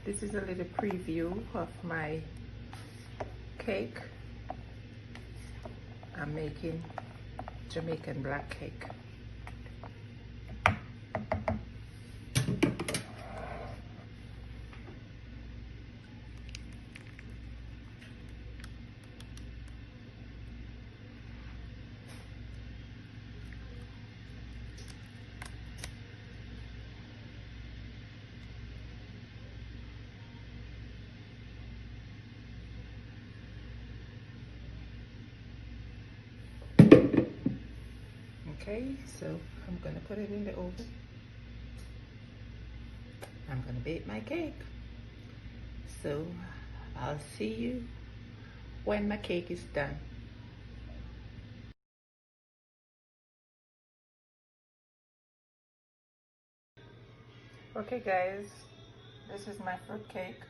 This is a little preview of my cake. I'm making Jamaican black cake. Okay, so I'm gonna put it in the oven. I'm gonna bake my cake. So I'll see you when my cake is done. Okay guys, this is my fruit cake.